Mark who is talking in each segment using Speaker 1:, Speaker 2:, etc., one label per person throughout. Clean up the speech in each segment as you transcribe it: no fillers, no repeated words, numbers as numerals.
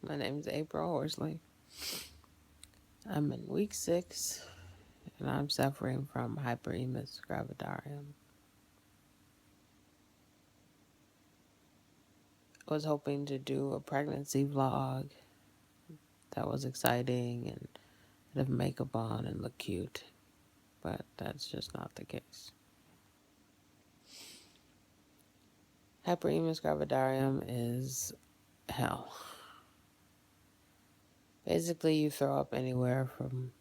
Speaker 1: My name's April Horsley. I'm in week 6 and I'm suffering from hyperemesis gravidarum. I was hoping to do a pregnancy vlog that was exciting and have makeup on and look cute, but that's just not the case. Hyperemesis gravidarum is hell. Basically, you throw up anywhere from,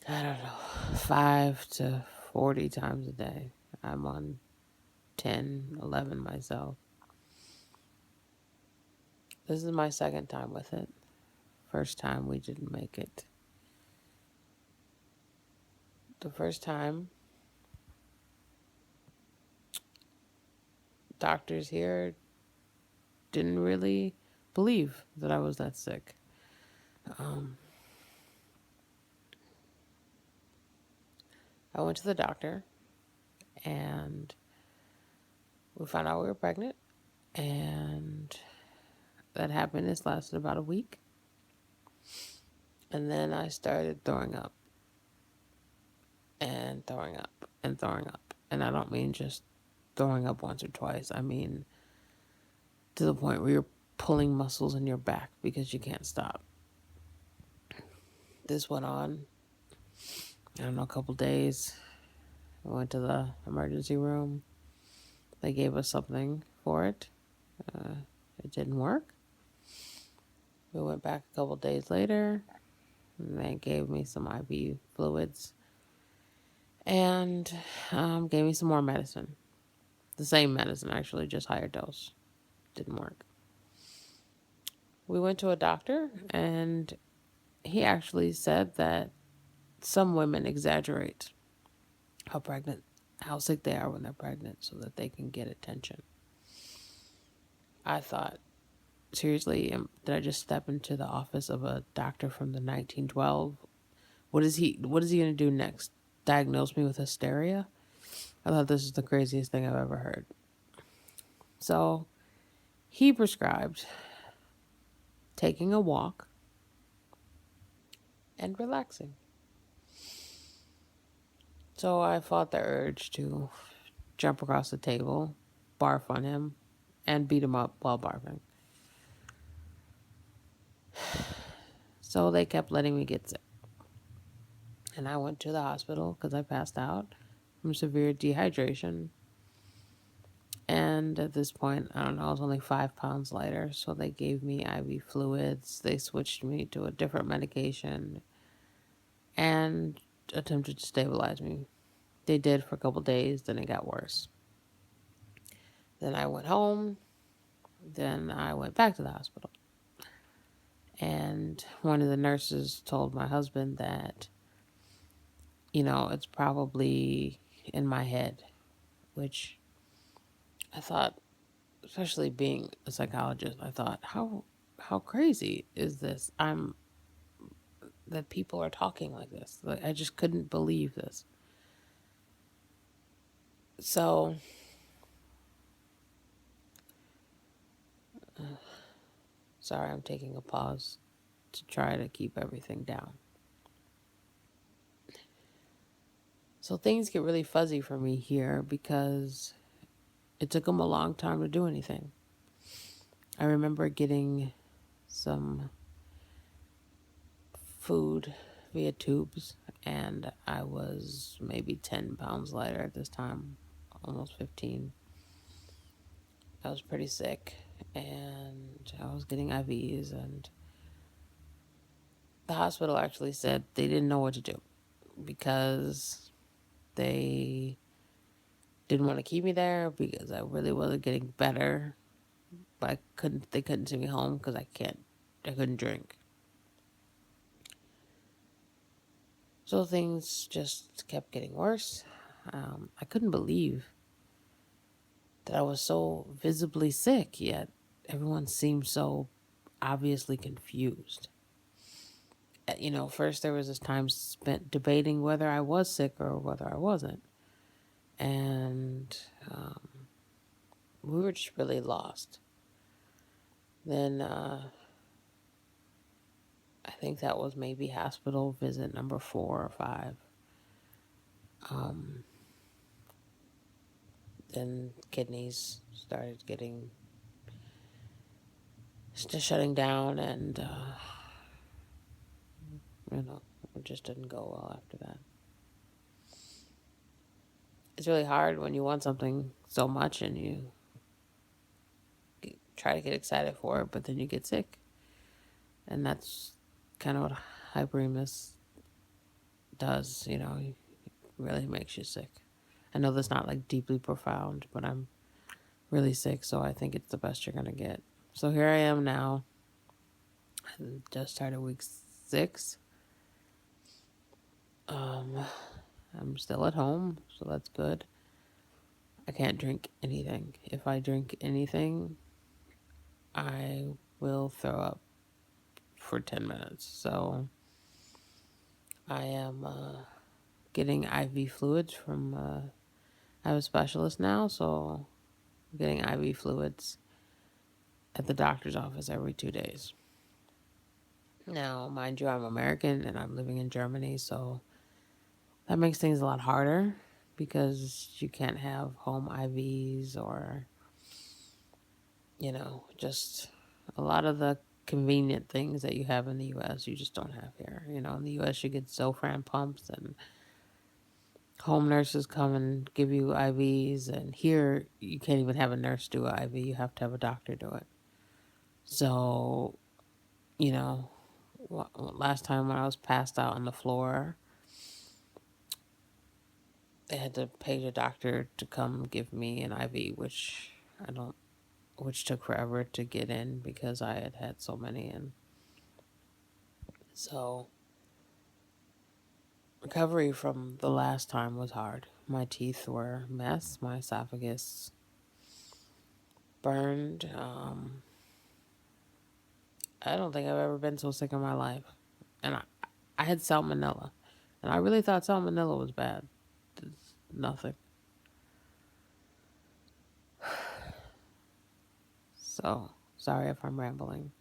Speaker 1: I don't know, 5 to 40 times a day. I'm on 10, 11 myself. This is my second time with it. First time we didn't make it. The first time, doctors here didn't really believe that I was that sick. I went to the doctor and we found out we were pregnant, and that happiness lasted about a week. And then I started throwing up and throwing up and throwing up. And I don't mean just throwing up once or twice. I mean to the point where you're pulling muscles in your back because you can't stop. This went on, I don't know, a couple days. I went to the emergency room. They gave us something for it. It didn't work. We went back a couple days later, and they gave me some IV fluids and gave me some more medicine. The same medicine, actually, just higher dose. Didn't work. We went to a doctor, and he actually said that some women exaggerate how sick they are when they're pregnant so that they can get attention. I thought, seriously, did I just step into the office of a doctor from the 1912? What is he going to do next? Diagnose me with hysteria? I thought this is the craziest thing I've ever heard. So he prescribed taking a walk and relaxing. So I fought the urge to jump across the table, barf on him, and beat him up while barfing. So they kept letting me get sick. And I went to the hospital because I passed out from severe dehydration. And at this point, I don't know, I was only 5 pounds lighter. So they gave me IV fluids. They switched me to a different medication and attempted to stabilize me. They did for a couple days, then it got worse. Then I went home. Then I went back to the hospital. And one of the nurses told my husband that, it's probably in my head, which I thought, especially being a psychologist, I thought, how crazy is this? That people are talking like this. Like, I just couldn't believe this. So, sorry, I'm taking a pause to try to keep everything down. So things get really fuzzy for me here because it took them a long time to do anything. I remember getting some food via tubes, and I was maybe 10 pounds lighter at this time, almost 15. I was pretty sick, and I was getting IVs, and the hospital actually said they didn't know what to do because they didn't want to keep me there because I really wasn't getting better. But they couldn't send me home because I couldn't drink. So things just kept getting worse. I couldn't believe that I was so visibly sick, yet everyone seemed so obviously confused. First there was this time spent debating whether I was sick or whether I wasn't. And we were just really lost. Then I think that was maybe hospital visit number 4 or 5. Um, then kidneys started getting just shutting down, and it just didn't go well after that. It's really hard when you want something so much and you try to get excited for it, but then you get sick, and that's kind of what hyperemesis does. It really makes you sick. I know that's not like deeply profound, but I'm really sick, so I think it's the best you're gonna get. So here I am now. I just started week 6. Um, I'm still at home, so that's good. I can't drink anything. If I drink anything, I will throw up for 10 minutes. So I am getting IV fluids from, I have a specialist now, so I'm getting IV fluids at the doctor's office every 2 days. Now, mind you, I'm American and I'm living in Germany, so that makes things a lot harder because you can't have home IVs or, just a lot of the convenient things that you have in the US, you just don't have here. In the US, you get Zofran pumps and home nurses come and give you IVs, and here you can't even have a nurse do an IV, you have to have a doctor do it. So, you know, last time when I was passed out on the floor, they had to pay the doctor to come give me an IV, which took forever to get in because I had had so many in. So recovery from the last time was hard. My teeth were a mess. My esophagus burned. I don't think I've ever been so sick in my life. And I had salmonella. And I really thought salmonella was bad. It's nothing. So, sorry if I'm rambling.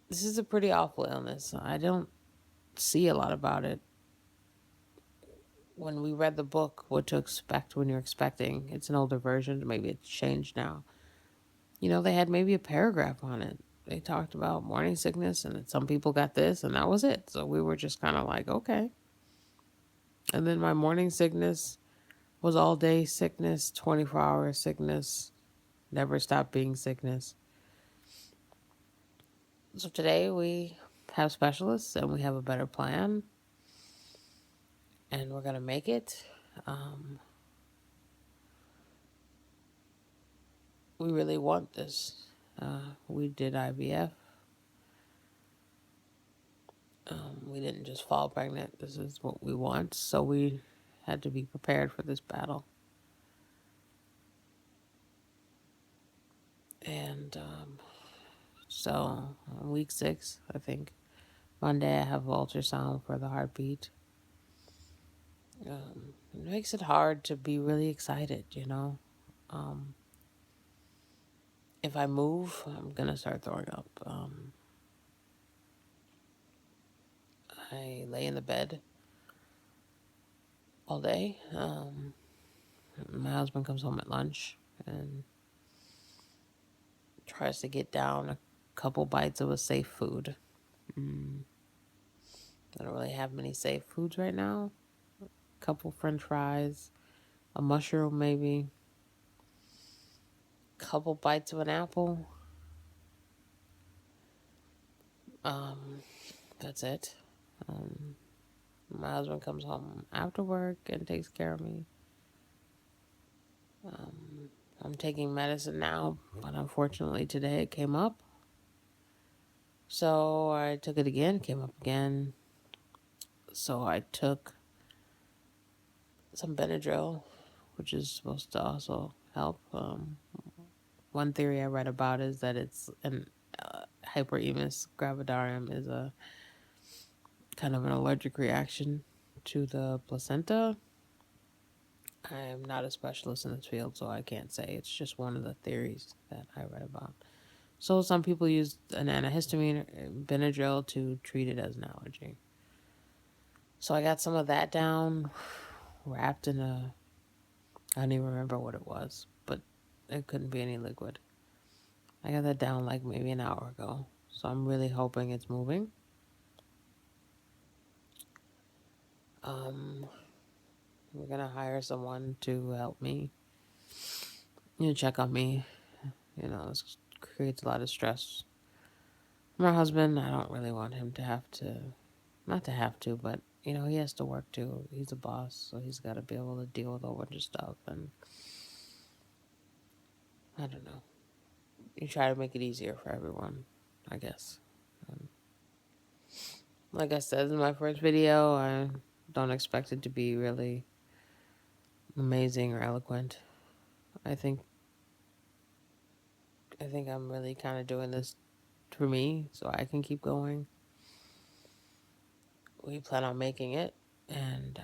Speaker 1: This is a pretty awful illness. I don't see a lot about it. When we read the book, What to Expect When You're Expecting, it's an older version. Maybe it's changed now. They had maybe a paragraph on it. They talked about morning sickness and that some people got this, and that was it. So we were just kind of like, okay. And then my morning sickness was all day sickness, 24-hour sickness, never stopped being sickness. So today we have specialists and we have a better plan, and we're going to make it. We really want this. We did IVF. We didn't just fall pregnant. This is what we want. So we had to be prepared for this battle. And so on week 6, I think, Monday I have ultrasound for the heartbeat. It makes it hard to be really excited. If I move, I'm going to start throwing up. I lay in the bed all day. My husband comes home at lunch and tries to get down a couple bites of a safe food. I don't really have many safe foods right now. A couple French fries, a mushroom maybe, a couple bites of an apple. That's it. My husband comes home after work and takes care of me. I'm taking medicine now, but unfortunately today it came up. So I took it again, came up again. So I took some Benadryl, which is supposed to also help. One theory I read about is that it's an hyperemesis gravidarum is a kind of an allergic reaction to the placenta. I am not a specialist in this field, so I can't say. It's just one of the theories that I read about. So some people use an antihistamine, Benadryl, to treat it as an allergy. So I got some of that down, wrapped in a, I don't even remember what it was, but it couldn't be any liquid. I got that down like maybe an hour ago. So I'm really hoping it's moving. Um, we're gonna hire someone to help me, check on me. This creates a lot of stress. My husband, I don't really want him to have to, not to have to, but he has to work too. He's a boss, so he's got to be able to deal with a whole bunch of stuff. And I don't know. You try to make it easier for everyone, I guess. Um, like I said in my first video, I don't expect it to be really amazing or eloquent. I think I'm really kind of doing this for me, so I can keep going. We plan on making it, and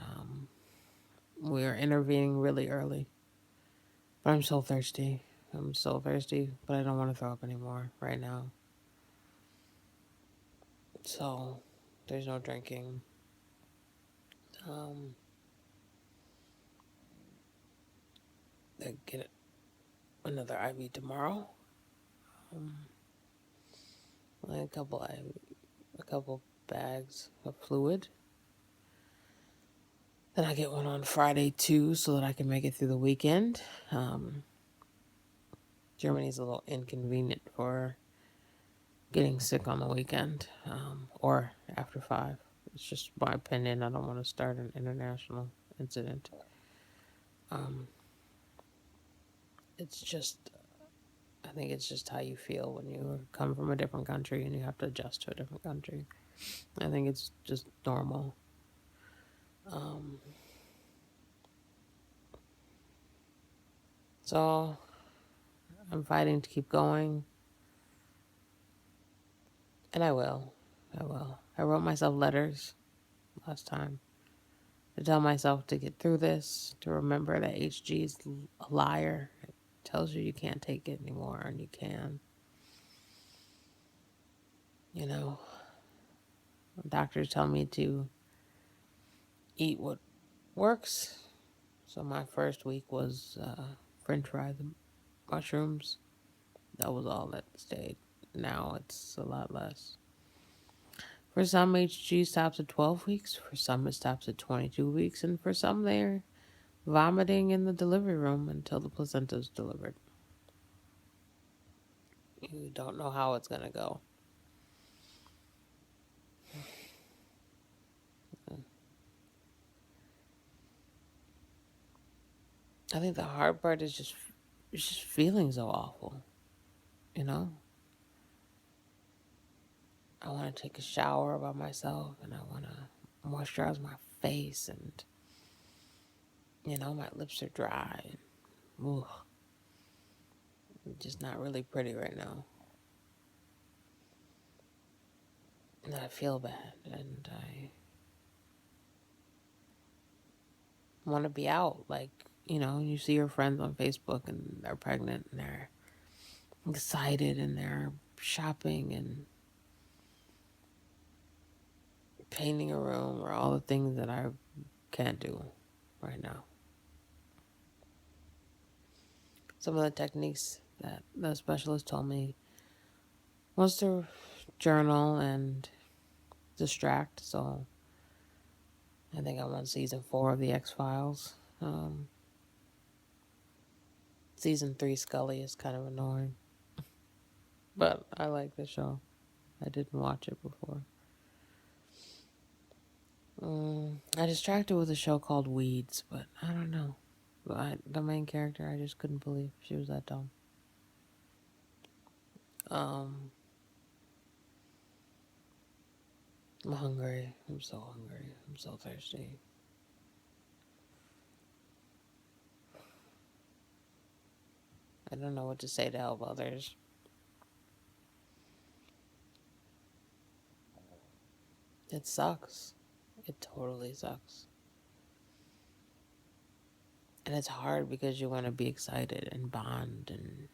Speaker 1: we are intervening really early. But I'm so thirsty. I'm so thirsty, but I don't want to throw up anymore right now. So there's no drinking. Um, I get another IV tomorrow. Um, a couple bags of fluid. Then I get one on Friday too, so that I can make it through the weekend. Germany's a little inconvenient for getting sick on the weekend, or after 5. It's just my opinion. I don't want to start an international incident. It's just, I think it's just how you feel when you come from a different country and you have to adjust to a different country. I think it's just normal. So I'm fighting to keep going, and I will. I will. I wrote myself letters last time to tell myself to get through this, to remember that HG's a liar. It tells you can't take it anymore, and you can. Doctors tell me to eat what works. So my first week was French fries and mushrooms. That was all that stayed. Now it's a lot less. For some, HG stops at 12 weeks. For some, it stops at 22 weeks. And for some, they're vomiting in the delivery room until the placenta's delivered. You don't know how it's going to go. I think the hard part is just feeling so awful. I want to take a shower by myself, and I want to moisturize my face, and my lips are dry. Ooh, just not really pretty right now. And I feel bad, and I want to be out. Like, you see your friends on Facebook, and they're pregnant, and they're excited, and they're shopping, and painting a room, or all the things that I can't do right now. Some of the techniques that the specialist told me was to journal and distract. So I think I'm on season 4 of the X-Files. Season 3 Scully is kind of annoying, but I like the show. I didn't watch it before. I distracted with a show called Weeds, but I don't know. The main character, I just couldn't believe she was that dumb. I'm hungry. I'm so hungry. I'm so thirsty. I don't know what to say to help others. It sucks. It totally sucks. And it's hard because you want to be excited and bond and,